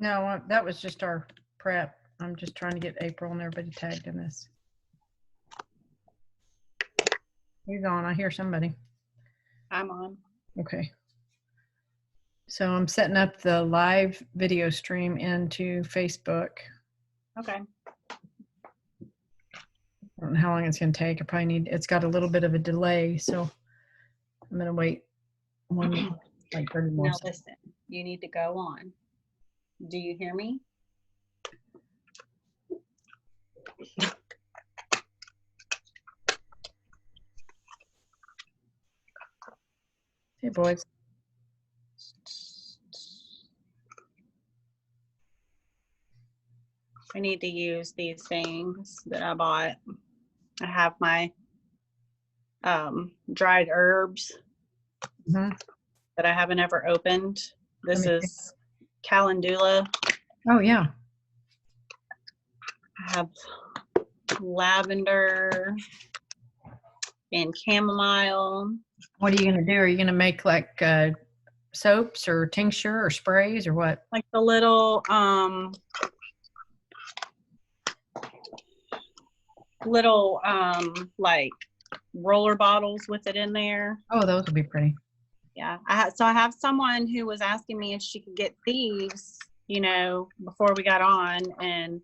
No, that was just our prep. I'm just trying to get April and everybody tagged in this. You're gone. I hear somebody. I'm on. Okay. So I'm setting up the live video stream into Facebook. Okay. I don't know how long it's going to take. It's got a little bit of a delay, so I'm going to wait like 30 more Now seconds. listen, you need to go on. Do you hear me? Hey, boys. I need to use these things that I bought. I have my dried herbs that I haven't ever opened. This is calendula. Oh, yeah. I have lavender and chamomile. What are you going to do? Are you going to make like soaps or tincture or sprays or what? Like the little like roller bottles with it in there. Oh, those would be pretty. Yeah, I have someone who was asking me if she could get thieves, before we got on, and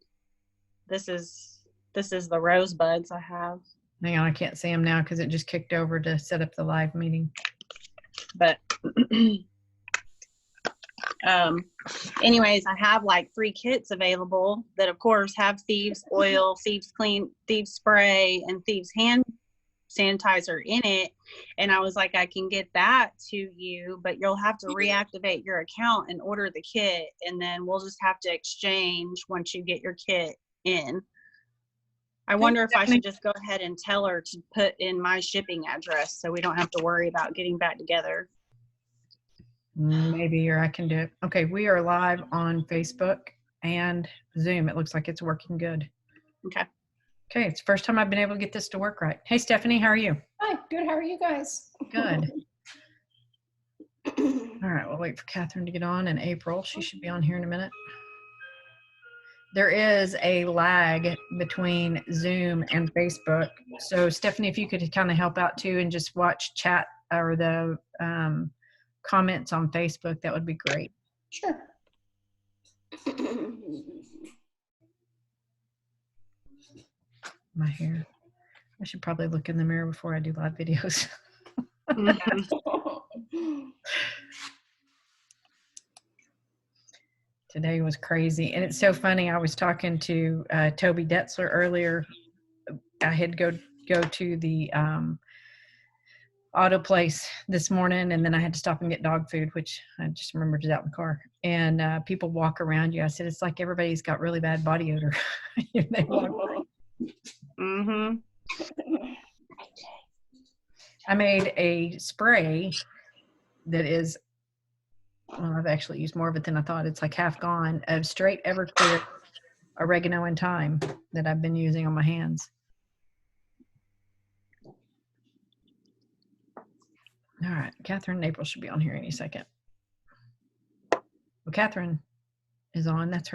this is the rosebuds I have. Hang on, I can't see them now because it just kicked over to set up the live meeting. But anyways, I have like 3 kits available that of course have thieves oil, thieves clean, thieves spray, and thieves hand sanitizer in it. And I was like, I can get that to you, but you'll have to reactivate your account and order the kit, and then we'll just have to exchange once you get your kit in. I wonder if I should just go ahead and tell her to put in my shipping address so we don't have to worry about getting back together. Maybe, or I can do it. Okay, we are live on Facebook and Zoom. It looks like it's working good. Okay. Okay, it's the first time I've been able to get this to work right. Hey, Stephanie, how are you? Hi, good. How are you guys? Good. All right, we'll wait for Catherine to get on, and April. She should be on here in a minute. There is a lag between Zoom and Facebook. So, Stephanie, if you could kind of help out too and just watch chat or the comments on Facebook, that would be great. Sure. My hair. I should probably look in the mirror before I do live videos. Today was crazy. And it's so funny. I was talking to Toby Detzler earlier. I had go to the auto place this morning, and then I had to stop and get dog food, which I just remembered is out in the car. And people walk around you. I said, it's like everybody's got really bad body odor. They walk around. I made a spray that is, well, I've actually used more of it than I thought. It's like half gone, of straight Everclear oregano and thyme that I've been using on my hands. All right, Catherine and April should be on here any second. Well, Catherine is on. That's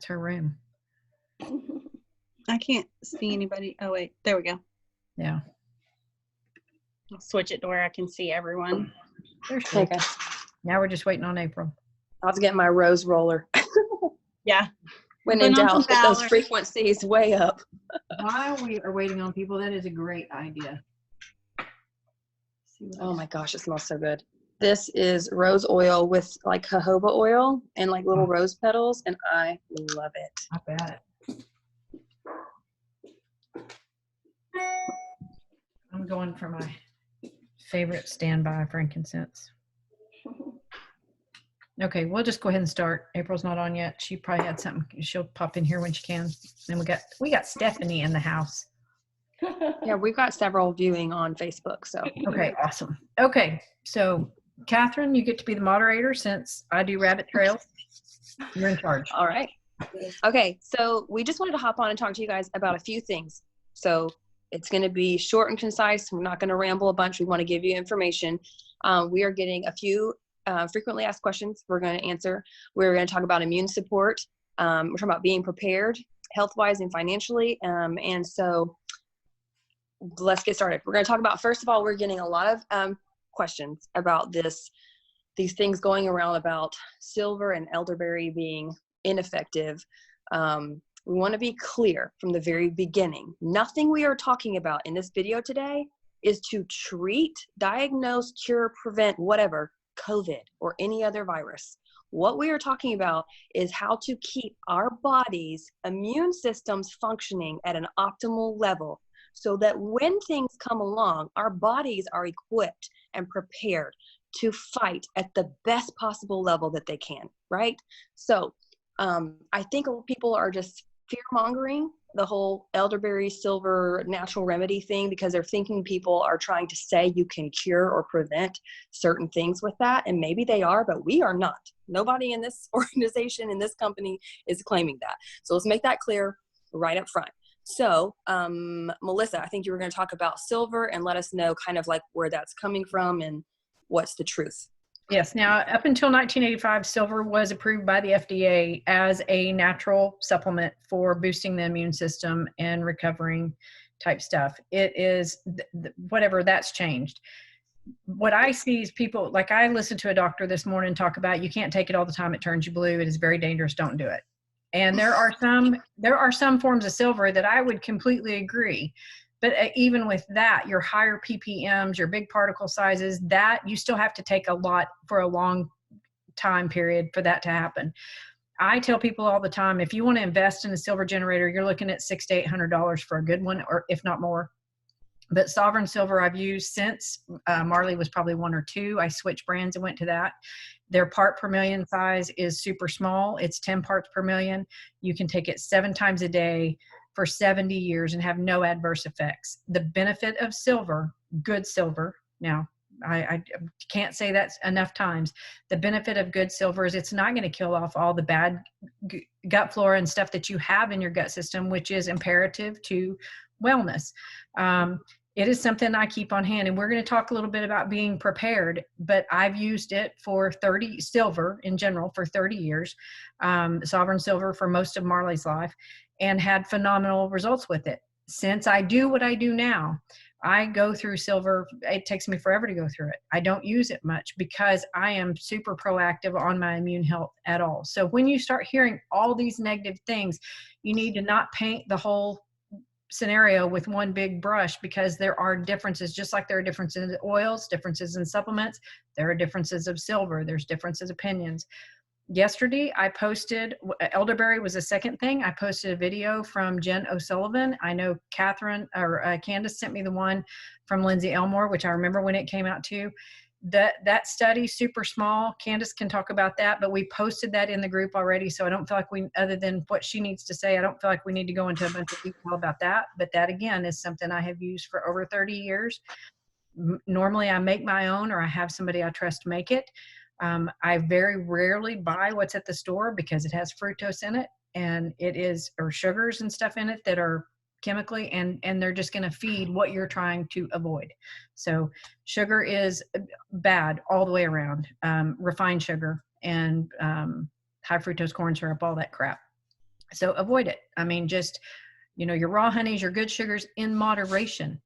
her room. I can't see anybody. Oh wait, there we go. Yeah. I'll switch it to where I can see everyone. There's she. Okay. Now we're just waiting on April. I was getting my rose roller. Yeah. When in doubt, get those frequencies way up. While we are waiting on people, that is a great idea. Oh my gosh, it smells so good. This is rose oil with like jojoba oil and like little rose petals, and I love it. I bet. I'm going for my favorite standby frankincense. Okay, we'll just go ahead and start. April's not on yet. She probably had something. She'll pop in here when she can. And we got Stephanie in the house. Yeah, we've got several viewing on Facebook. So okay, awesome. Okay, so Catherine, you get to be the moderator since I do rabbit trails. You're in charge. All right. Okay, so we just wanted to hop on and talk to you guys about a few things. So it's going to be short and concise. We're not going to ramble a bunch. We want to give you information. We are getting a few frequently asked questions we're going to answer. We're going to talk about immune support. We're talking about being prepared health-wise and financially. And so let's get started. We're going to talk about, first of all, we're getting a lot of questions about these things going around about silver and elderberry being ineffective. We want to be clear from the very beginning. Nothing we are talking about in this video today is to treat, diagnose, cure, prevent, whatever, COVID or any other virus. What we are talking about is how to keep our body's immune systems functioning at an optimal level so that when things come along, our bodies are equipped and prepared to fight at the best possible level that they can, right? So I think people are just fear-mongering the whole elderberry silver natural remedy thing because they're thinking people are trying to say you can cure or prevent certain things with that. And maybe they are, but we are not. Nobody in this organization, in this company is claiming that. So let's make that clear right up front. So Melissa, I think you were going to talk about silver and let us know kind of like where that's coming from and what's the truth. Yes. Now, up until 1985, silver was approved by the FDA as a natural supplement for boosting the immune system and recovering type stuff. It is whatever, that's changed. What I see is people, like I listened to a doctor this morning talk about, you can't take it all the time. It turns you blue. It is very dangerous. Don't do it. And there are some forms of silver that I would completely agree. But even with that, your higher ppms, your big particle sizes, that you still have to take a lot for a long time period for that to happen. I tell people all the time, if you want to invest in a silver generator, you're looking at $600 to $800 for a good one, or if not more. But Sovereign Silver I've used since Marley was probably 1 or 2. I switched brands and went to that. Their part per million size is super small. It's 10 parts per million. You can take it 7 times a day for 70 years and have no adverse effects. The benefit of silver, good silver, now I can't say that enough times. The benefit of good silver is it's not going to kill off all the bad gut flora and stuff that you have in your gut system, which is imperative to wellness. It is something I keep on hand, and we're going to talk a little bit about being prepared, but I've used it for silver in general for 30 years, Sovereign Silver for most of Marley's life, and had phenomenal results with it. Since I do what I do now, I go through silver. It takes me forever to go through it. I don't use it much because I am super proactive on my immune health at all. So when you start hearing all these negative things, you need to not paint the whole scenario with one big brush, because there are differences, just like there are differences in oils, differences in supplements, there are differences of silver, there's differences of opinions. Yesterday I posted, elderberry was the second thing. I posted a video from Jen O'Sullivan. I know Catherine or Candace sent me the one from Lindsay Elmore, which I remember when it came out too. That study, super small. Candace can talk about that, but we posted that in the group already. So I don't feel like other than what she needs to say, I don't feel like we need to go into a bunch of detail about that. But that again is something I have used for over 30 years. Normally I make my own, or I have somebody I trust make it. I very rarely buy what's at the store because it has fructose in it, and or sugars and stuff in it that are chemically, and they're just going to feed what you're trying to avoid. So sugar is bad all the way around, refined sugar and high fructose corn syrup, all that crap. So avoid it. I mean, just, your raw honeys, your good sugars in moderation,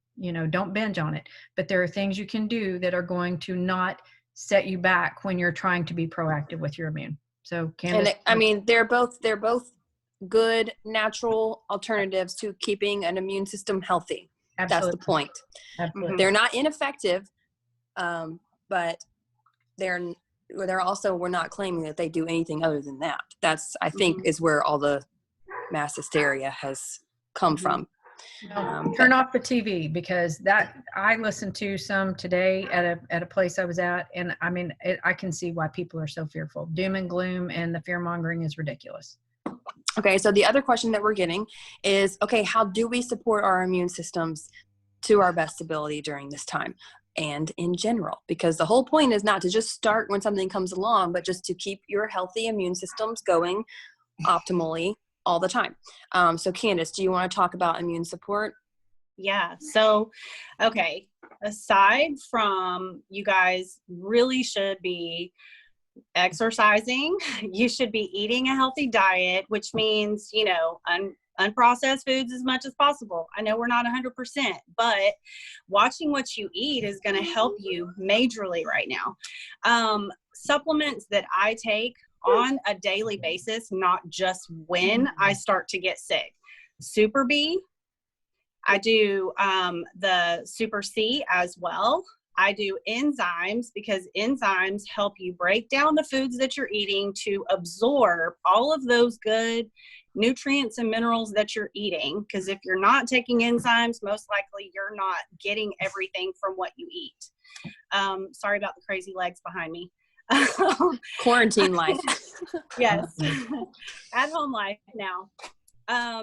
don't binge on it. But there are things you can do that are going to not set you back when you're trying to be proactive with your immune. So Candace, and I mean, they're both good natural alternatives to keeping an immune system healthy. Absolutely. That's the point. Absolutely. They're not ineffective, but they're also, we're not claiming that they do anything other than that. That's, I think, is where all the mass hysteria has come from. Turn off the TV, because I listened to some today at a place I was at, and I mean, I can see why people are so fearful. Doom and gloom and the fear mongering is ridiculous. Okay, so the other question that we're getting is, okay, how do we support our immune systems to our best ability during this time and in general? Because the whole point is not to just start when something comes along, but just to keep your healthy immune systems going optimally all the time. So Candace, do you want to talk about immune support? Yeah. So, okay. aside from, you guys really should be exercising. You should be eating a healthy diet, which means, unprocessed foods as much as possible. I know we're not 100%, but watching what you eat is going to help you majorly right now. Supplements that I take on a daily basis, not just when I start to get sick. Super B, I do the Super C as well. I do enzymes because enzymes help you break down the foods that you're eating to absorb all of those good nutrients and minerals that you're eating. Because if you're not taking enzymes, most likely you're not getting everything from what you eat. Sorry about the crazy legs behind me. Quarantine life. Yes. At home life now. I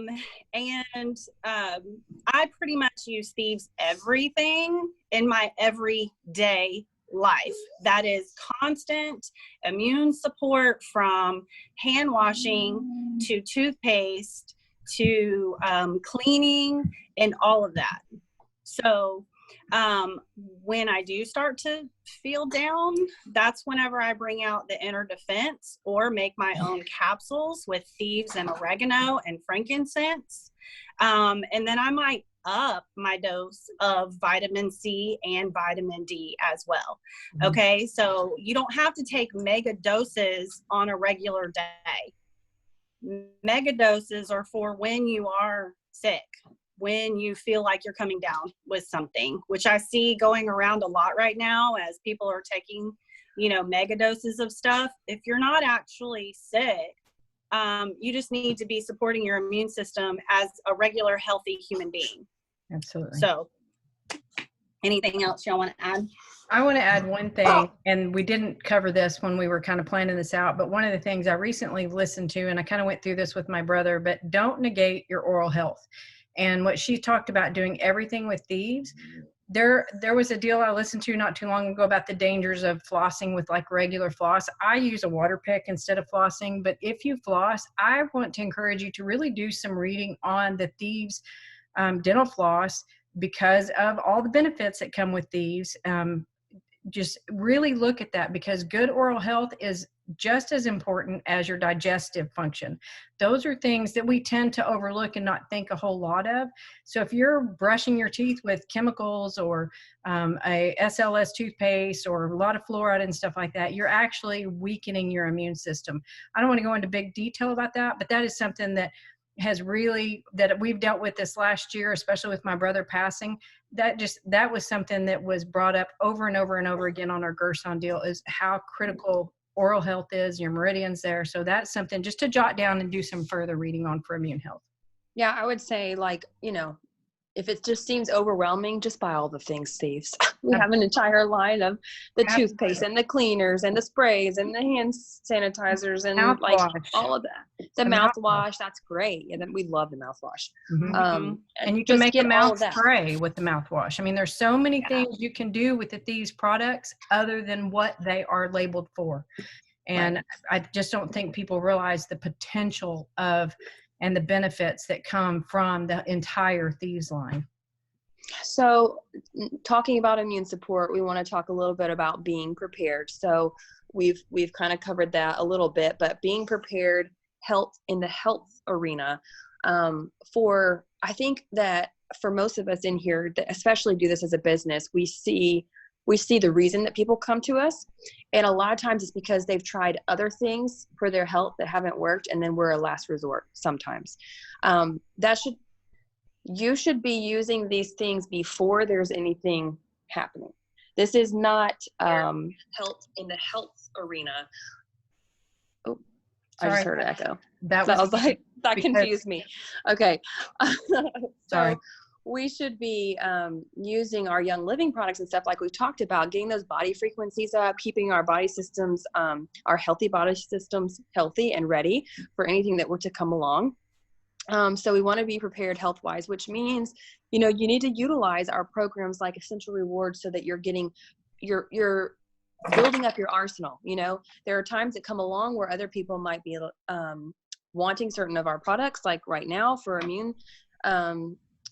pretty much use Thieves everything in my everyday life. That is constant immune support, from hand washing to toothpaste to cleaning and all of that. So when I do start to feel down, that's whenever I bring out the inner defense or make my own capsules with Thieves and oregano and frankincense. And then I might up my dose of vitamin C and vitamin D as well. Okay, so you don't have to take mega doses on a regular day. Mega doses are for when you are sick, when you feel like you're coming down with something, which I see going around a lot right now as people are taking, mega doses of stuff. If you're not actually sick, you just need to be supporting your immune system as a regular, healthy human being. Absolutely. So anything else y'all want to add? I want to add one thing, and we didn't cover this when we were kind of planning this out, but one of the things I recently listened to, and I kind of went through this with my brother, but don't negate your oral health. And what she talked about, doing everything with Thieves. There was a deal I listened to not too long ago about the dangers of flossing with like regular floss. I use a water pick instead of flossing, but if you floss, I want to encourage you to really do some reading on the Thieves dental floss, because of all the benefits that come with Thieves. Just really look at that, because good oral health is just as important as your digestive function. Those are things that we tend to overlook and not think a whole lot of. So if you're brushing your teeth with chemicals or a SLS toothpaste or a lot of fluoride and stuff like that, you're actually weakening your immune system. I don't want to go into big detail about that, but that is something that we've dealt with this last year, especially with my brother passing. That was something that was brought up over and over and over again on our Gerson deal, is how critical oral health is, your meridians there. So that's something just to jot down and do some further reading on for immune health. Yeah, I would say, if it just seems overwhelming, just buy all the things, Thieves. We have an entire line of the toothpaste and the cleaners and the sprays and the hand sanitizers and mouthwash. All of that. The mouthwash, that's great. And we love the mouthwash. Mm-hmm. And you can make a mouth spray with the mouthwash. I mean, there's so many things you can do with these products other than what they are labeled for. And I just don't think people realize the potential of and the benefits that come from the entire Thieves line. So talking about immune support, we want to talk a little bit about being prepared. So we've kind of covered that a little bit, but being prepared, health in the health arena, I think that for most of us in here that especially do this as a business, we see the reason that people come to us. And a lot of times it's because they've tried other things for their health that haven't worked. And then we're a last resort sometimes. You should be using these things before there's anything happening. This is not health in the health arena. Oh, sorry. I just heard an echo. That confused me. Okay. Sorry. So we should be using our Young Living products and stuff like we've talked about, getting those body frequencies up, keeping our body systems, our healthy body systems healthy and ready for anything that were to come along. So we want to be prepared health-wise, which means, you need to utilize our programs like Essential Rewards so that you're building up your arsenal. There are times that come along where other people might be wanting certain of our products, like right now for immune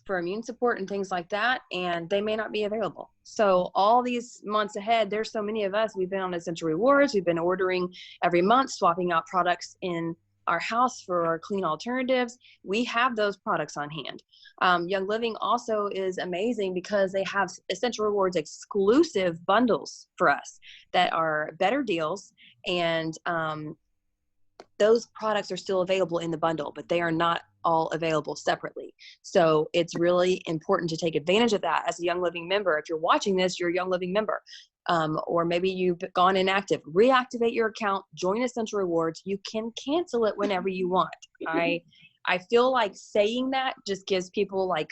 for immune support and things like that, and they may not be available. So all these months ahead, there's so many of us, we've been on Essential Rewards, we've been ordering every month, swapping out products in our house for our clean alternatives. We have those products on hand. Young Living also is amazing because they have Essential Rewards exclusive bundles for us that are better deals, and those products are still available in the bundle, but they are not all available separately. So it's really important to take advantage of that as a Young Living member. If you're watching this, you're a Young Living member, or maybe you've gone inactive. Reactivate your account, join Essential Rewards. You can cancel it whenever you want. I feel like saying that just gives people like,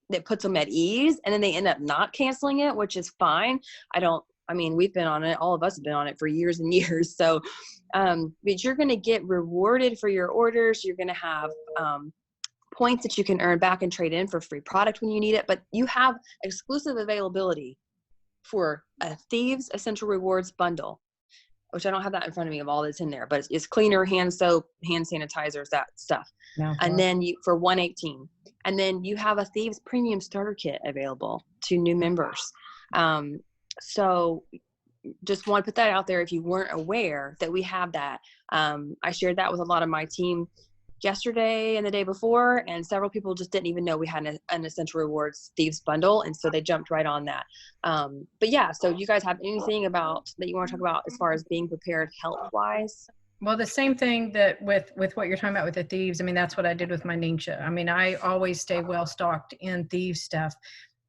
that puts them at ease, and then they end up not canceling it, which is fine. We've been on it. All of us have been on it for years and years. So, but you're going to get rewarded for your orders. You're going to have points that you can earn back and trade in for free product when you need it. But you have exclusive availability for a Thieves Essential Rewards bundle, which I don't have that in front of me of all that's in there, but it's cleaner, hand soap, hand sanitizers, that stuff. And then for $118, and then you have a Thieves Premium Starter Kit available to new members. So just want to put that out there if you weren't aware that we have that. I shared that with a lot of my team yesterday and the day before, and several people just didn't even know we had an Essential Rewards Thieves bundle, and so they jumped right on that. But yeah, so you guys have anything about that you want to talk about as far as being prepared health-wise? Well, the same thing that with what you're talking about with the Thieves, that's what I did with my Ningxia. I always stay well stocked in Thieves stuff.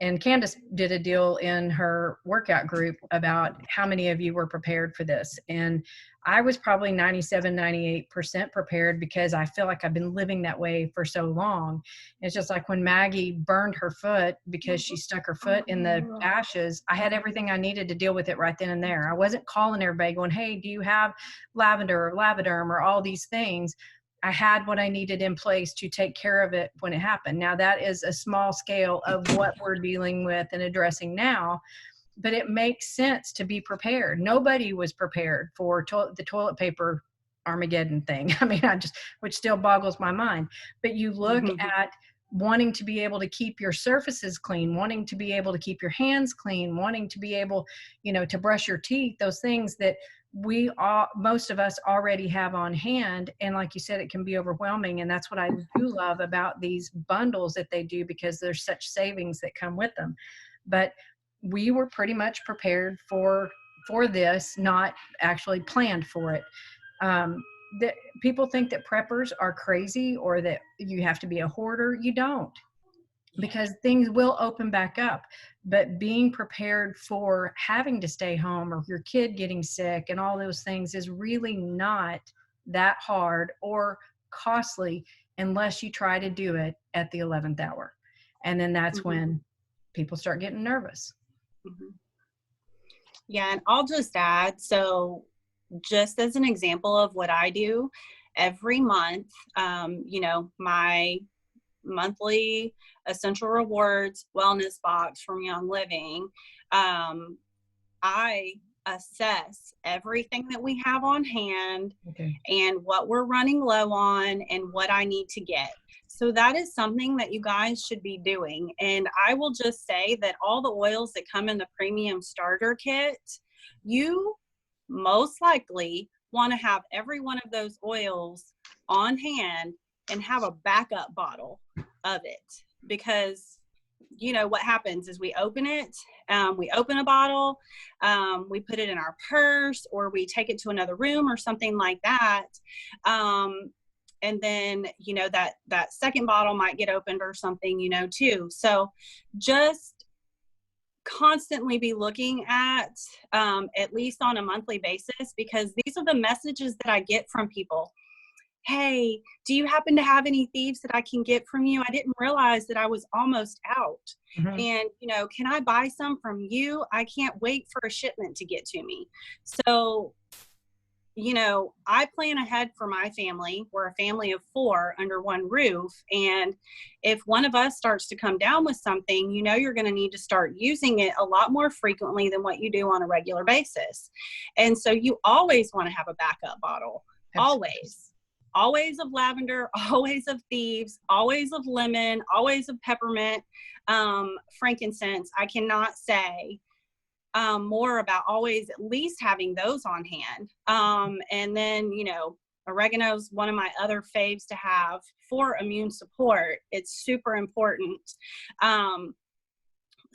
And Candace did a deal in her workout group about how many of you were prepared for this. And I was probably 97, 98% prepared because I feel like I've been living that way for so long. It's just like when Maggie burned her foot because she stuck her foot in the ashes, I had everything I needed to deal with it right then and there. I wasn't calling everybody going, hey, do you have lavender or Lavaderm or all these things? I had what I needed in place to take care of it when it happened. Now that is a small scale of what we're dealing with and addressing now, but it makes sense to be prepared. Nobody was prepared for the toilet paper Armageddon thing. Which still boggles my mind, but you look at wanting to be able to keep your surfaces clean, wanting to be able to keep your hands clean, wanting to be able, to brush your teeth, those things that most of us already have on hand. And like you said, it can be overwhelming. And that's what I do love about these bundles that they do, because there's such savings that come with them. But we were pretty much prepared for this, not actually planned for it. That people think that preppers are crazy or that you have to be a hoarder. You don't, because things will open back up. But being prepared for having to stay home or your kid getting sick and all those things is really not that hard or costly unless you try to do it at the 11th hour. And then that's when people start getting nervous. Yeah, and I'll just add, so just as an example of what I do every month, my monthly Essential Rewards wellness box from Young Living, I assess everything that we have on hand and what we're running low on and what I need to get. So that is something that you guys should be doing. And I will just say that all the oils that come in the premium starter kit, you most likely want to have every one of those oils on hand and have a backup bottle of it, because what happens is we open it, we open a bottle, we put it in our purse, or we take it to another room or something like that. And then, that second bottle might get opened or something, too. So just constantly be looking at least on a monthly basis, because these are the messages that I get from people. Hey, do you happen to have any Thieves that I can get from you? I didn't realize that I was almost out. And, can I buy some from you? I can't wait for a shipment to get to me. So, I plan ahead for my family. We're a family of 4 under one roof. And if one of us starts to come down with something, you're going to need to start using it a lot more frequently than what you do on a regular basis. And so you always want to have a backup bottle. Always. always of lavender, always of thieves, always of lemon, always of peppermint, frankincense. I cannot say more about always at least having those on hand. And then, you know, oregano is one of my other faves to have for immune support. It's super important.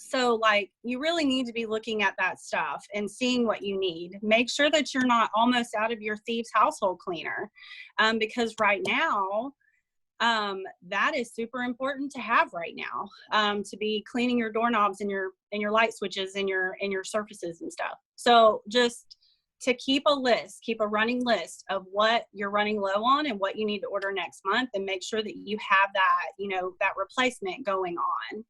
So like, you really need to be looking at that stuff and seeing what you need. Make sure that you're not almost out of your Thieves household cleaner, because right now, that is super important to have right now, to be cleaning your doorknobs and your light switches and your surfaces and stuff. So just to keep a running list of what you're running low on and what you need to order next month, and make sure that you have that, you know, that replacement going on.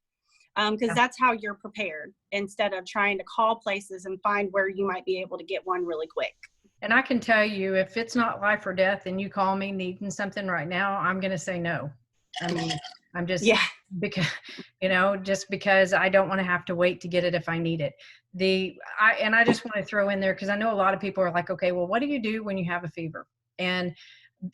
Because that's how you're prepared, instead of trying to call places and find where you might be able to get one really quick. And I can tell you, if it's not life or death and you call me needing something right now, I'm going to say no. I mean, I'm just, because, you know, just because I don't want to have to wait to get it if I need it. And I just want to throw in there, because I know a lot of people are like, okay, well, what do you do when you have a fever? And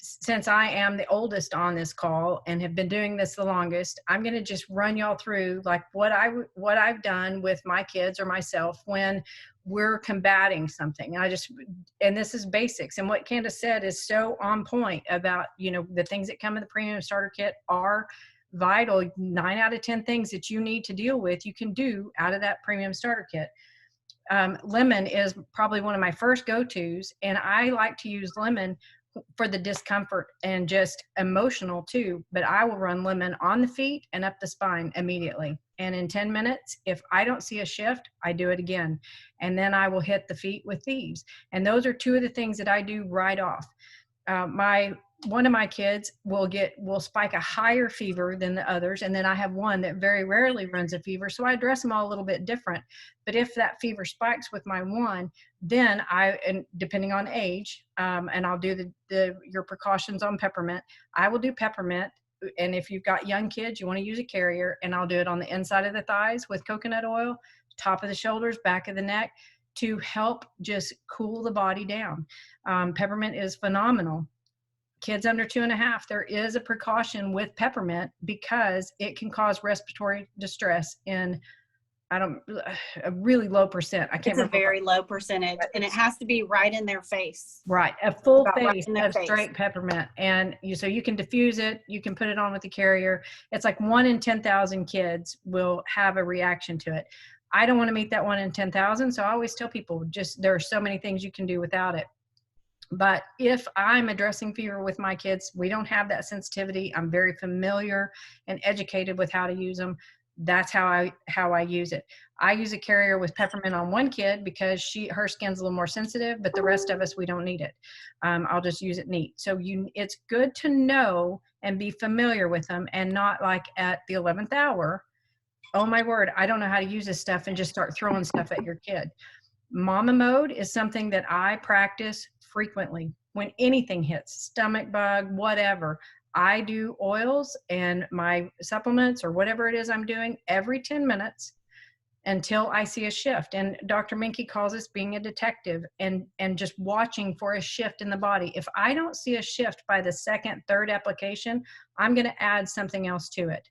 since I am the oldest on this call and have been doing this the longest, I'm going to just run y'all through like what I've done with my kids or myself when we're combating something. And this is basics. And what Candace said is so on point about, you know, the things that come in the premium starter kit are vital. 9 out of 10 things that you need to deal with, you can do out of that premium starter kit. Lemon is probably one of my first go-tos, and I like to use lemon for the discomfort and just emotional too, but I will run lemon on the feet and up the spine immediately. And in 10 minutes, if I don't see a shift, I do it again. And then I will hit the feet with Thieves. And those are two of the things that I do right off. One of my kids will spike a higher fever than the others. And then I have one that very rarely runs a fever. So I address them all a little bit different. But if that fever spikes with my one, then and depending on age, and I'll do your precautions on peppermint, I will do peppermint. And if you've got young kids, you want to use a carrier, and I'll do it on the inside of the thighs with coconut oil, top of the shoulders, back of the neck, to help just cool the body down. Peppermint is phenomenal. Kids under 2.5, there is a precaution with peppermint because it can cause respiratory distress in a really low percent. I can't remember. It's a very low percentage, and it has to be right in their face. Right, a full face right of straight peppermint, and so you can diffuse it. You can put it on with the carrier. It's like 1 in 10,000 kids will have a reaction to it. I don't want to meet that 1 in 10,000, so I always tell people there are so many things you can do without it. But if I'm addressing fever with my kids, we don't have that sensitivity. I'm very familiar and educated with how to use them. That's how I use it. I use a carrier with peppermint on one kid because her skin's a little more sensitive, but the rest of us, we don't need it. I'll just use it neat. So it's good to know and be familiar with them, and not like at the 11th hour, oh my word, I don't know how to use this stuff, and just start throwing stuff at your kid. Mama mode is something that I practice frequently. When anything hits, stomach bug, whatever, I do oils and my supplements or whatever it is I'm doing every 10 minutes until I see a shift. And Dr. Minke calls this being a detective, and just watching for a shift in the body. If I don't see a shift by the second, third application, I'm going to add something else to it.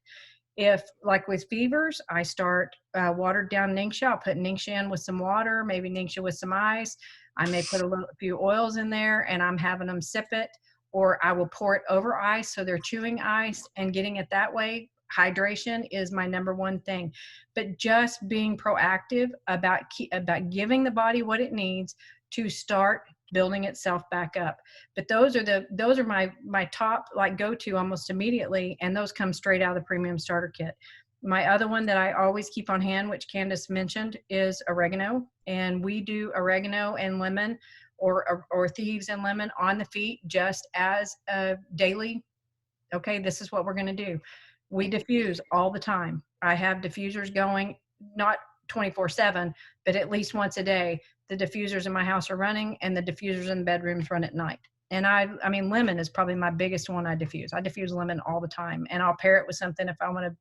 If, like with fevers, I start watered down Ningxia, I'll put Ningxia in with some water, maybe Ningxia with some ice. I may put a few oils in there, and I'm having them sip it, or I will pour it over ice so they're chewing ice and getting it that way. Hydration is my number one thing. But just being proactive about giving the body what it needs to start building itself back up. But those are my top like go-to almost immediately, and those come straight out of the premium starter kit. My other one that I always keep on hand, which Candace mentioned, is oregano, and we do oregano and lemon or Thieves and lemon on the feet just as a daily. Okay, this is what we're going to do. We diffuse all the time. I have diffusers going, not 24/7, but at least once a day. The diffusers in my house are running, and the diffusers in the bedrooms run at night. And I mean, lemon is probably my biggest one I diffuse. I diffuse lemon all the time, and I'll pair it with something if I want to,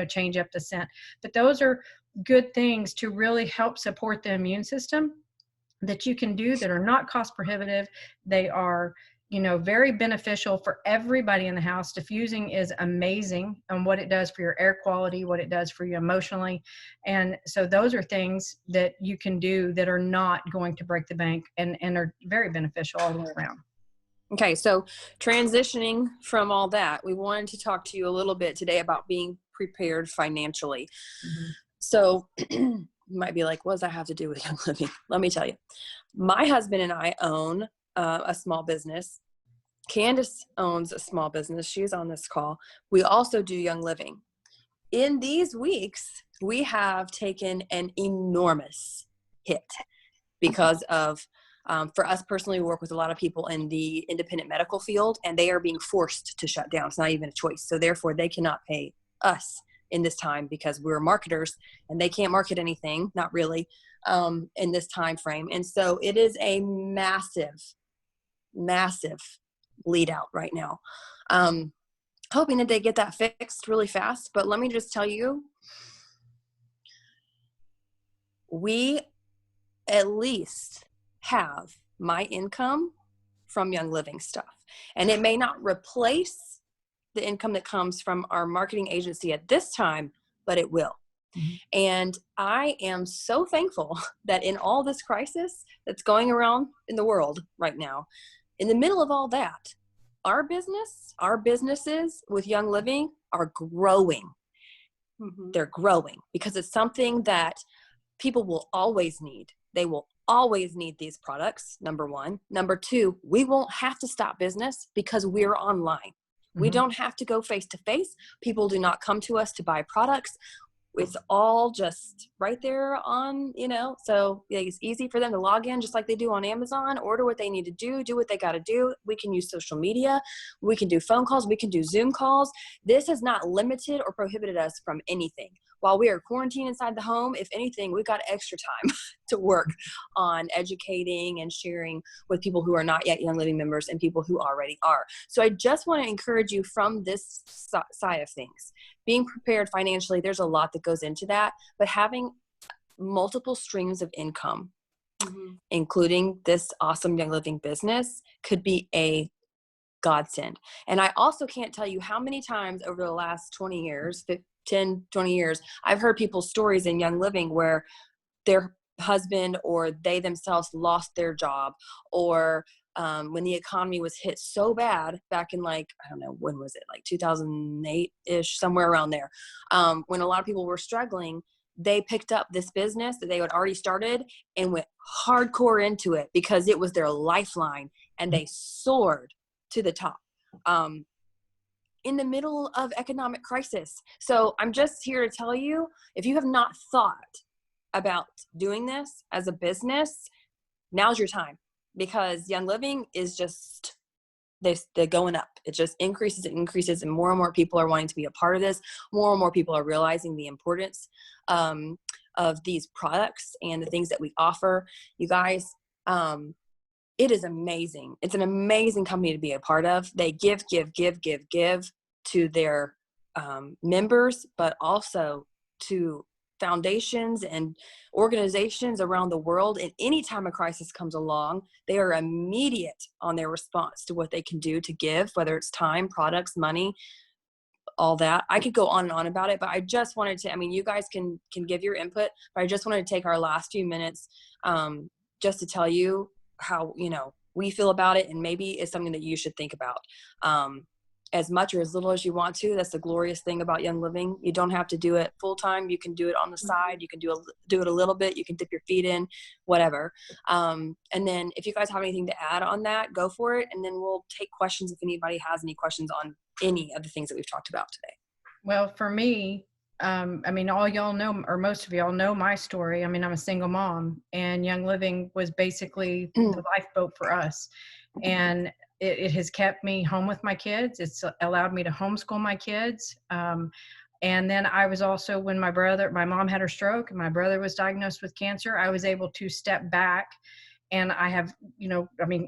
change up the scent. But those are good things to really help support the immune system that you can do that are not cost prohibitive. They are very beneficial for everybody in the house. Diffusing is amazing on what it does for your air quality, what it does for you emotionally. And so those are things that you can do that are not going to break the bank and are very beneficial all the way around. Okay, so transitioning from all that, we wanted to talk to you a little bit today about being prepared financially. Mm-hmm. So you might be like, what does that have to do with Young Living? Let me tell you. My husband and I own a small business. Candace owns a small business. She's on this call. We also do Young Living. In these weeks, we have taken an enormous hit because of, for us personally, we work with a lot of people in the independent medical field, and they are being forced to shut down. It's not even a choice. So therefore, they cannot pay us in this time because we're marketers, and they can't market anything, not really, in this time frame. And so it is a massive lead out right now. Hoping that they get that fixed really fast. But let me just tell you, we at least have my income from Young Living stuff. And it may not replace the income that comes from our marketing agency at this time, but it will. Mm-hmm. And I am so thankful that in all this crisis that's going around in the world right now, in the middle of all that, our businesses with Young Living are growing. Mm-hmm. They're growing because it's something that people will always need. They will always need these products, number one. Number two, we won't have to stop business because we're online. Mm-hmm. We don't have to go face to face. People do not come to us to buy products. It's all just right there on, so it's easy for them to log in just like they do on Amazon, order what they need to do what they got to do. We can use social media. We can do phone calls. We can do Zoom calls. This has not limited or prohibited us from anything. While we are quarantined inside the home, if anything, we've got extra time to work on educating and sharing with people who are not yet Young Living members and people who already are. So I just want to encourage you from this side of things. Being prepared financially, there's a lot that goes into that, but having multiple streams of income, mm-hmm. including this awesome Young Living business, could be a godsend. And I also can't tell you how many times over the last 20 years, 10, 20 years, I've heard people's stories in Young Living where their husband or they themselves lost their job, or when the economy was hit so bad back in I don't know, when was it? 2008-ish, somewhere around there. When a lot of people were struggling, they picked up this business that they had already started and went hardcore into it because it was their lifeline, and they soared to the top in the middle of economic crisis. So I'm just here to tell you, if you have not thought about doing this as a business, now's your time, because Young Living is just, they're going up. It just increases and increases, and more people are wanting to be a part of this. More and more people are realizing the importance of these products and the things that we offer. You guys, it is amazing. It's an amazing company to be a part of. They give to their members, but also to foundations and organizations around the world. And anytime a crisis comes along, they are immediate on their response to what they can do to give, whether it's time, products, money, all that. I could go on and on about it, but I just wanted to, you guys can give your input, but I just wanted to take our last few minutes just to tell you how, we feel about it, and maybe it's something that you should think about. As much or as little as you want to. That's the glorious thing about Young Living. You don't have to do it full time. You can do it on the side. You can do it a little bit. You can dip your feet in, whatever. And then if you guys have anything to add on that, go for it. And then we'll take questions if anybody has any questions on any of the things that we've talked about today. Well, for me, all y'all know, or most of y'all know my story. I'm a single mom, and Young Living was basically the lifeboat for us. And it has kept me home with my kids. It's allowed me to homeschool my kids. And then I was also, when my mom had her stroke and my brother was diagnosed with cancer, I was able to step back. And I have,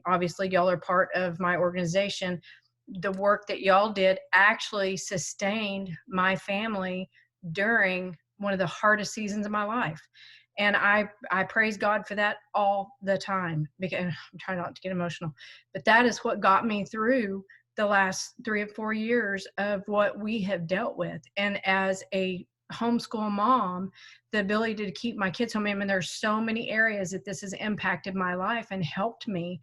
obviously y'all are part of my organization. The work that y'all did actually sustained my family during one of the hardest seasons of my life. And I praise God for that all the time, because I'm trying not to get emotional, but that is what got me through the last 3 or 4 years of what we have dealt with. And as a homeschool mom, the ability to keep my kids home, I mean, there's so many areas that this has impacted my life and helped me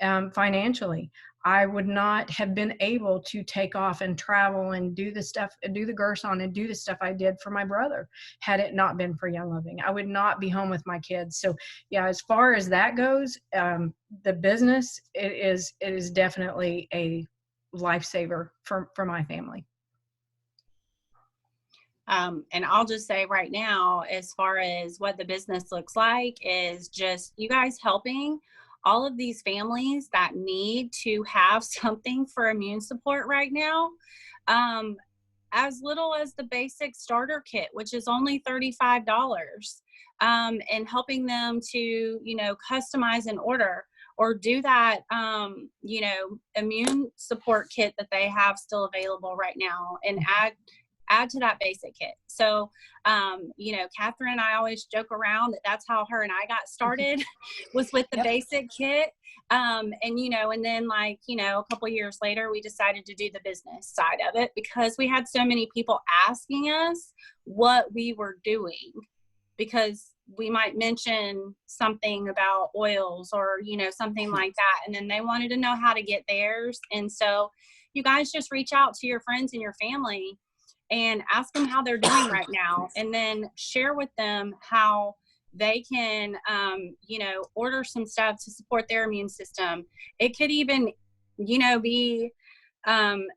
financially. I would not have been able to take off and travel and do the stuff, do the Gerson and do the stuff I did for my brother had it not been for Young Living. I would not be home with my kids. So yeah, as far as that goes, the business, it is definitely a lifesaver for my family. And I'll just say right now, as far as what the business looks like, is just you guys helping all of these families that need to have something for immune support right now. As little as the basic starter kit, which is only $35, and helping them to, you know, customize an order or do that, you know, immune support kit that they have still available right now, and add to that basic kit. So, you know, Catherine and I always joke around that that's how her and I got started was with the basic kit. And, you know, and then like, you know, a couple years later, we decided to do the business side of it because we had so many people asking us what we were doing, because we might mention something about oils or, you know, something like that. And then they wanted to know how to get theirs. And so you guys just reach out to your friends and your family and ask them how they're doing right now, and then share with them how they can, you know, order some stuff to support their immune system. It could even, you know, be,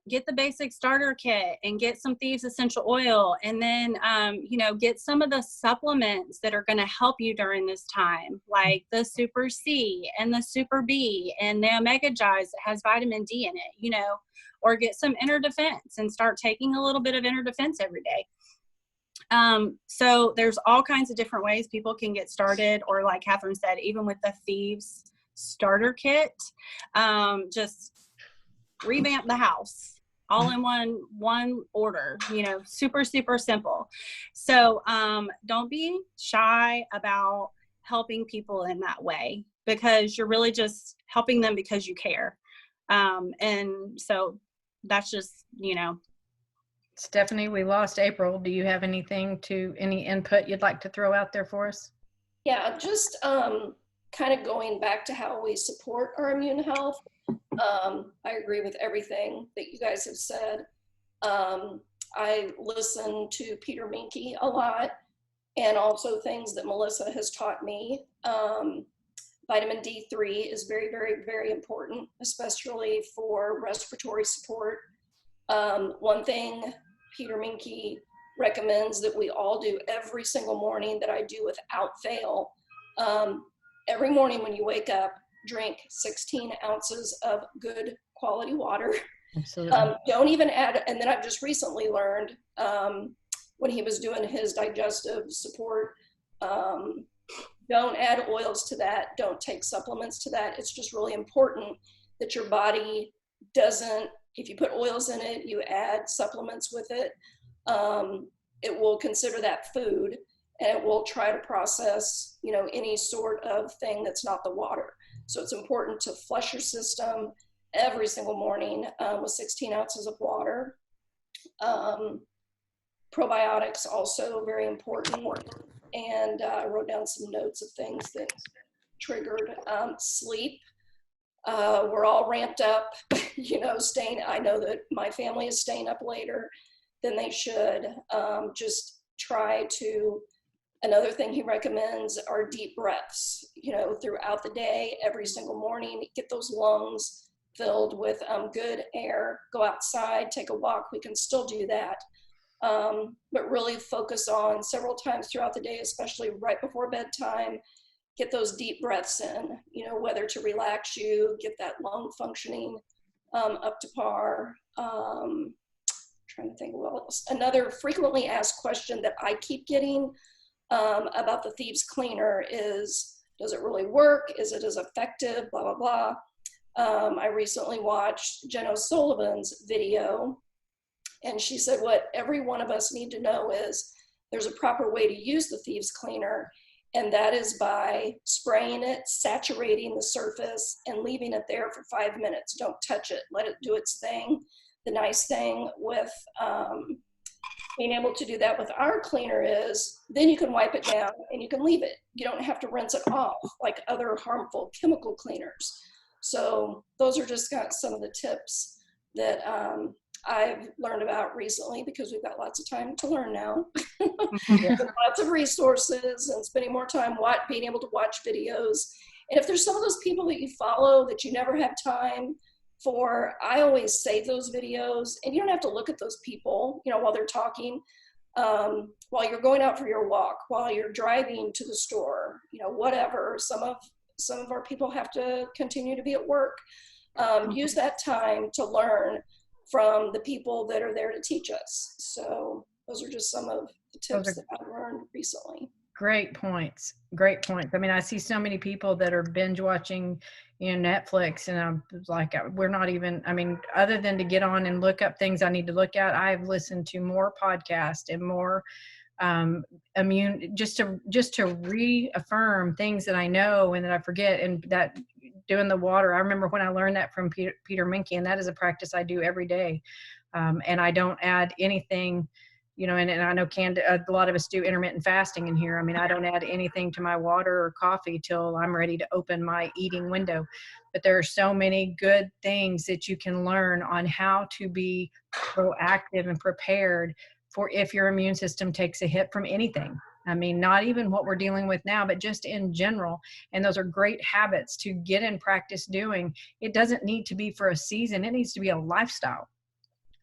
get the basic starter kit and get some Thieves essential oil, and then, you know, get some of the supplements that are going to help you during this time, like the Super C and the Super B and the Omega Gize that has vitamin D in it, you know, or get some inner defense and start taking a little bit of inner defense every day. So there's all kinds of different ways people can get started, or like Catherine said, even with the Thieves starter kit, just revamp the house all in one order, you know, super, super simple. So don't be shy about helping people in that way, because you're really just helping them because you care. And so that's just, you know. Stephanie, we lost April. Do you have any input you'd like to throw out there for us? Yeah, just kind of going back to how we support our immune health. I agree with everything that you guys have said. I listen to Peter Minke a lot, and also things that Melissa has taught me. Vitamin D3 is very, very, very important, especially for respiratory support. One thing Peter Minke recommends that we all do every single morning, that I do without fail. Every morning when you wake up, drink 16 ounces of good quality water. Absolutely. Don't even add, and then I've just recently learned when he was doing his digestive support, don't add oils to that. Don't take supplements to that. It's just really important that your body doesn't, if you put oils in it, you add supplements with it, it will consider that food, and it will try to process, you know, any sort of thing that's not the water. So it's important to flush your system every single morning with 16 ounces of water. Probiotics also very important. And I wrote down some notes of things that triggered sleep. We're all ramped up, you know, I know that my family is staying up later than they should. Just try to, another thing he recommends are deep breaths, you know, throughout the day, every single morning. Get those lungs filled with good air. Go outside, take a walk. We can still do that. But really focus on several times throughout the day, especially right before bedtime. Get those deep breaths in, you know, whether to relax you, get that lung functioning up to par. Trying to think what else. Another frequently asked question that I keep getting about the Thieves Cleaner is, does it really work? Is it as effective? Blah, blah, blah. I recently watched Jen O'Sullivan's video, and she said what every one of us need to know is there's a proper way to use the Thieves Cleaner, And that is by spraying it, saturating the surface, and leaving it there for 5 minutes. Don't touch it. Let it do its thing. The nice thing with being able to do that with our cleaner is then you can wipe it down and you can leave it. You don't have to rinse it off like other harmful chemical cleaners. So those are just some of the tips that I've learned about recently, because we've got lots of time to learn now. Lots of resources, and spending more time being able to watch videos. And if there's some of those people that you follow that you never have time for, I always save those videos, and you don't have to look at those people, while they're talking, while you're going out for your walk, while you're driving to the store, whatever. Some of our people have to continue to be at work. Use that time to learn from the people that are there to teach us. So those are just some of the tips that I've learned recently. Great points. Great points. I mean, I see so many people that are binge watching, Netflix, and I'm like, we're not even, I mean, other than to get on and look up things I need to look at, I've listened to more podcasts and more immune, just to reaffirm things that I know and that I forget. And that doing the water, I remember when I learned that from Peter Minke, and that is a practice I do every day. And I don't add anything, and I know a lot of us do intermittent fasting in here. I mean, I don't add anything to my water or coffee till I'm ready to open my eating window. But there are so many good things that you can learn on how to be proactive and prepared for if your immune system takes a hit from anything. I mean, not even what we're dealing with now, but just in general. And those are great habits to get in practice doing. It doesn't need to be for a season. It needs to be a lifestyle.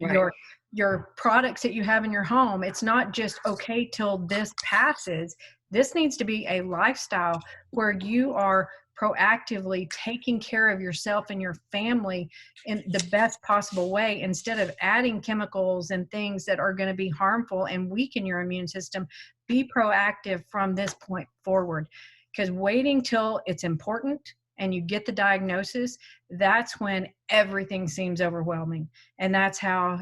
Right. Your products that you have in your home, it's not just okay till this passes. This needs to be a lifestyle where you are proactively taking care of yourself and your family in the best possible way, instead of adding chemicals and things that are going to be harmful and weaken your immune system. Be proactive from this point forward, because waiting till it's important and you get the diagnosis, that's when everything seems overwhelming. And that's how,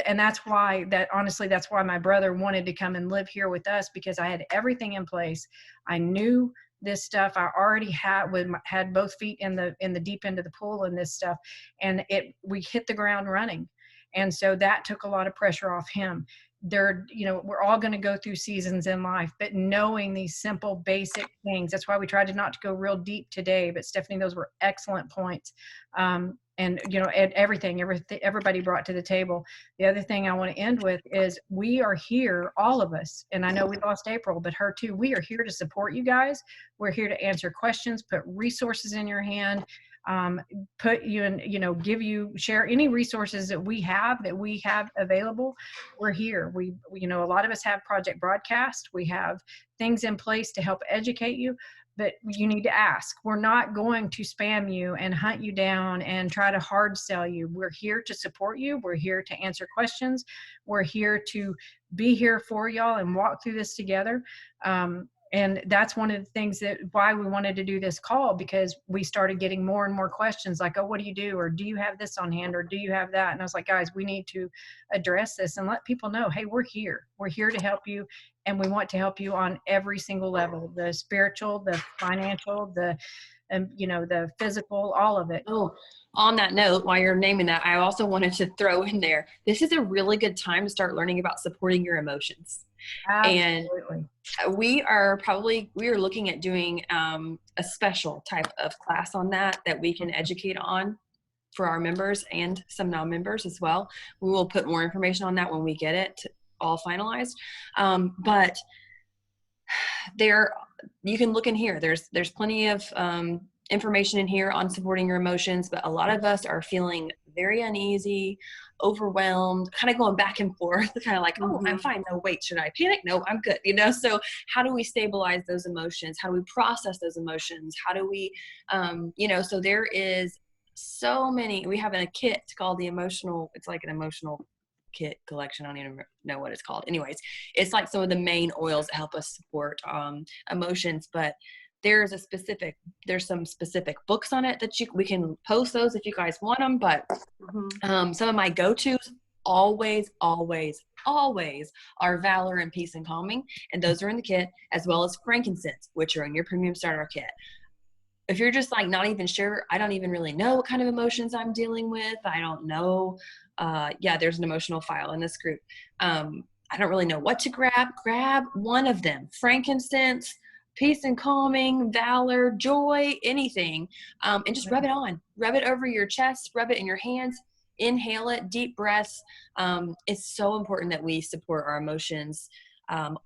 and that's why that's why my brother wanted to come and live here with us, because I had everything in place. I knew this stuff. I already had both feet in the deep end of the pool and this stuff. And we hit the ground running. And so that took a lot of pressure off him. We're all going to go through seasons in life, but knowing these simple, basic things, that's why we tried not to go real deep today. But Stephanie, those were excellent points. And everything everybody brought to the table. The other thing I want to end with is we are here, all of us, and I know we lost April, but her too. We are here to support you guys. We're here to answer questions, put resources in your hand, put you in, share any resources that we have available. We're here. We a lot of us have Project Broadcast. We have things in place to help educate you, but you need to ask. We're not going to spam you and hunt you down and try to hard sell you. We're here to support you. We're here to answer questions. We're here to be here for y'all and walk through this together. And that's one of the things why we wanted to do this call, because we started getting more and more questions like, oh, what do you do? Or do you have this on hand? Or do you have that? And I was like, guys, we need to address this and let people know, hey, we're here. We're here to help you. And we want to help you on every single level, the spiritual, the financial, the physical, all of it. Oh, on that note, while you're naming that, I also wanted to throw in there, this is a really good time to start learning about supporting your emotions. Absolutely. And we are looking at doing a special type of class on that we can educate on for our members and some non-members as well. We will put more information on that when we get it all finalized. But you can look in here. There's plenty of information in here on supporting your emotions, but a lot of us are feeling very uneasy, overwhelmed, kind of going back and forth, kind of like, oh, I'm fine. No, wait, should I panic? No, I'm good. So how do we stabilize those emotions? How do we process those emotions? How do we, so there is so many, we have a kit called it's like an emotional kit collection. I don't even know what it's called. Anyways, it's like some of the main oils that help us support emotions, but there's some specific books on it that we can post those if you guys want them. But some of my go-tos, always always are valor and peace and calming. And those are in the kit, as well as frankincense, which are in your premium starter kit. If you're just like not even sure, I don't even really know what kind of emotions I'm dealing with. I don't know. Yeah, there's an emotional file in this group. I don't really know what to grab one of them. Frankincense, peace and calming, valor, joy, anything. And just rub it over your chest, rub it in your hands, inhale it, deep breaths. It's so important that we support our emotions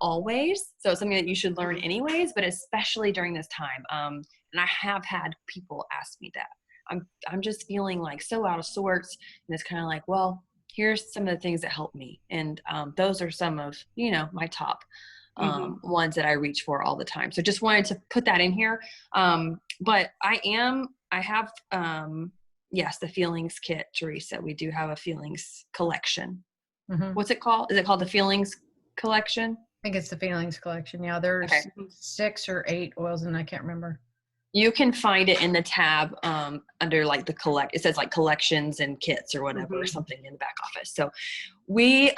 always. So it's something that you should learn anyways, but especially during this time. And I have had people ask me that. I'm just feeling like so out of sorts. And it's kind of like, well, here's some of the things that help me. And those are some of, my top ones that I reach for all the time. So just wanted to put that in here. But I have, yes, the feelings kit, Teresa. We do have a feelings collection. Mm-hmm. What's it called? Is it called the feelings collection? I think it's the feelings collection. Yeah, there's 6 or 8 oils, and I can't remember. You can find it in the tab under like it says like collections and kits or whatever, or something in the back office. So we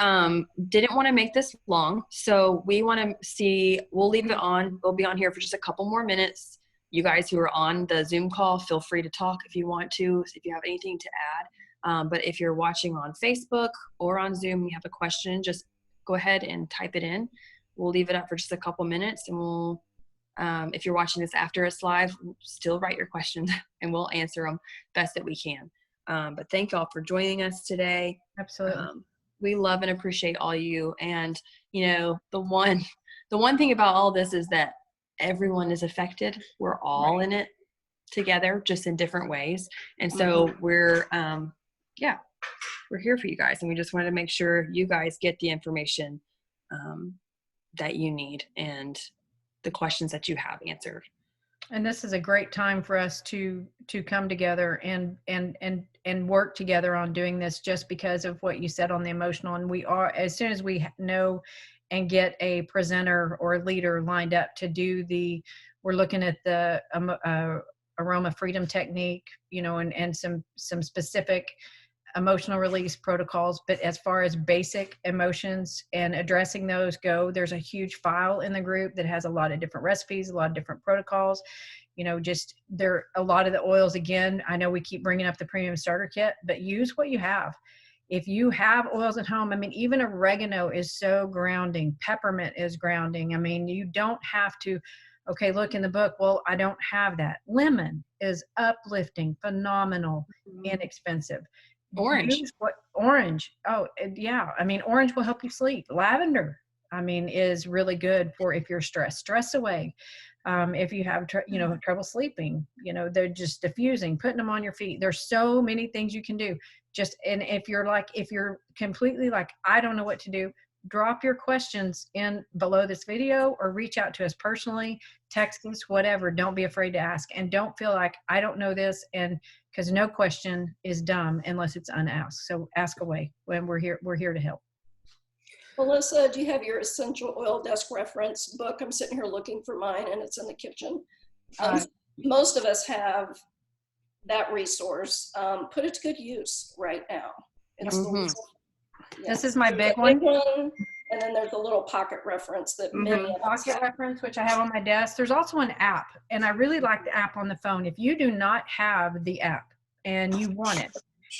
didn't want to make this long. So we want to see, we'll leave it on. We'll be on here for just a couple more minutes. You guys who are on the Zoom call, feel free to talk if you want to, if you have anything to add. But if you're watching on Facebook or on Zoom, you have a question, just go ahead and type it in. We'll leave it up for just a couple minutes, and we'll, if you're watching this after it's live, still write your questions and we'll answer them best that we can. But thank y'all for joining us today. Absolutely. We love and appreciate all you. And, the one thing about all this is that everyone is affected. We're all in it together, just in different ways. And so we're here for you guys. And we just wanted to make sure you guys get the information that you need and the questions that you have answered. And this is a great time for us to come together and work together on doing this, just because of what you said on the emotional. And we are, as soon as we know and get a presenter or a leader lined up to do we're looking at the aroma freedom technique, and some specific emotional release protocols. But as far as basic emotions and addressing those go, there's a huge file in the group that has a lot of different recipes, a lot of different protocols. Just there, a lot of the oils, again, I know we keep bringing up the premium starter kit, but use what you have. If you have oils at home, even oregano is so grounding. Peppermint is grounding. You don't have to, okay, look in the book, well, I don't have that. Lemon is uplifting, phenomenal, inexpensive. Orange. Orange. Oh, yeah. Orange will help you sleep. Lavender, is really good for if you're stressed. Stress away. If you have, trouble sleeping, they're just diffusing, putting them on your feet. There's so many things you can do. And if you're completely like, I don't know what to do, drop your questions in below this video or reach out to us personally, text us, whatever. Don't be afraid to ask, and don't feel like I don't know this, and because no question is dumb unless it's unasked. So ask away. When we're here to help. Melissa, do you have your essential oil desk reference book? I'm sitting here looking for mine, and it's in the kitchen. Most of us have that resource. Put it to good use right now. It's This is my big one. And then there's a little pocket reference that many of us pocket reference, which I have on my desk. There's also an app, and I really like the app on the phone. If you do not have the app and you want it,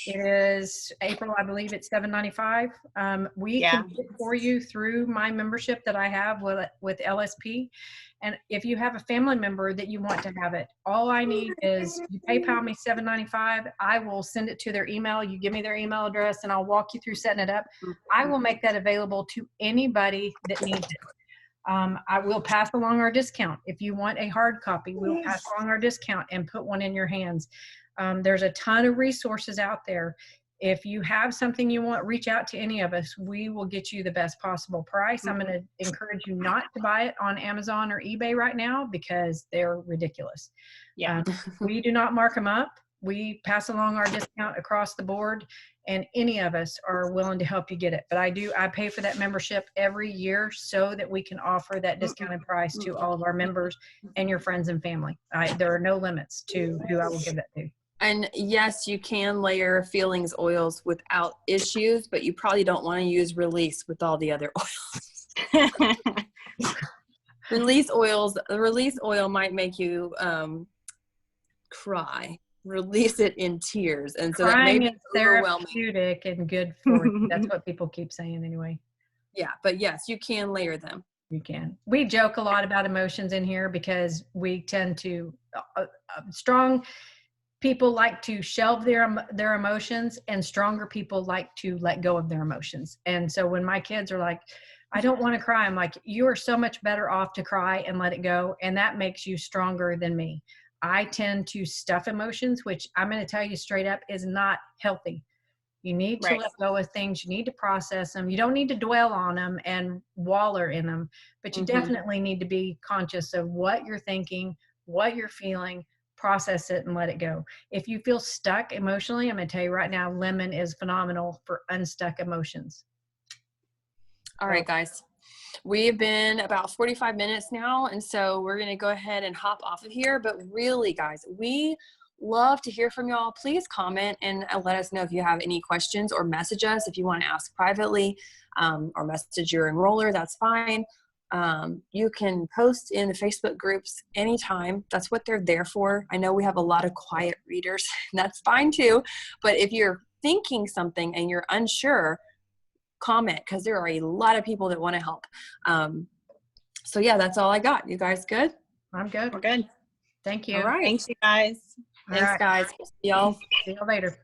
it is April, I believe it's $7.95. We can get it for you through my membership that I have with LSP. And if you have a family member that you want to have it, all I need is you PayPal me $7.95. I will send it to their email. You give me their email address, and I'll walk you through setting it up. I will make that available to anybody that needs it. I will pass along our discount. If you want a hard copy, we'll pass along our discount and put one in your hands. There's a ton of resources out there. If you have something you want, reach out to any of us. We will get you the best possible price. I'm going to encourage you not to buy it on Amazon or eBay right now because they're ridiculous. We do not mark them up. We pass along our discount across the board, and any of us are willing to help you get it. But I pay for that membership every year so that we can offer that discounted price to all of our members and your friends and family. There are no limits to who I will give that to. And yes, you can layer feelings oils without issues, but you probably don't want to use release with all the other oils. Release oil might make you cry. Release it in tears. And so that may Crying be is overwhelming. therapeutic and good for you. That's what people keep saying anyway. Yeah, but yes, you can layer them. You can. We joke a lot about emotions in here because we tend to, strong people like to shelve their emotions, and stronger people like to let go of their emotions. And so when my kids are like, I don't want to cry, I'm like, you are so much better off to cry and let it go. And that makes you stronger than me. I tend to stuff emotions, which I'm going to tell you straight up is not healthy. You need to Right. let go of things. You need to process them. You don't need to dwell on them and waller in them, but you definitely need to be conscious of what you're thinking, what you're feeling, process it and let it go. If you feel stuck emotionally, I'm going to tell you right now, lemon is phenomenal for unstuck emotions. All right, guys. We've been about 45 minutes now, and so we're going to go ahead and hop off of here. But really, guys, we love to hear from y'all. Please comment and let us know if you have any questions, or message us if you want to ask privately, or message your enroller. That's fine. You can post in the Facebook groups anytime. That's what they're there for. I know we have a lot of quiet readers, and that's fine too. But if you're thinking something and you're unsure, comment, because there are a lot of people that want to help. So yeah, that's all I got. You guys good? I'm good. We're good. Thank you. All right. Thanks, you guys. All Thanks, right. guys. See y'all. See you later.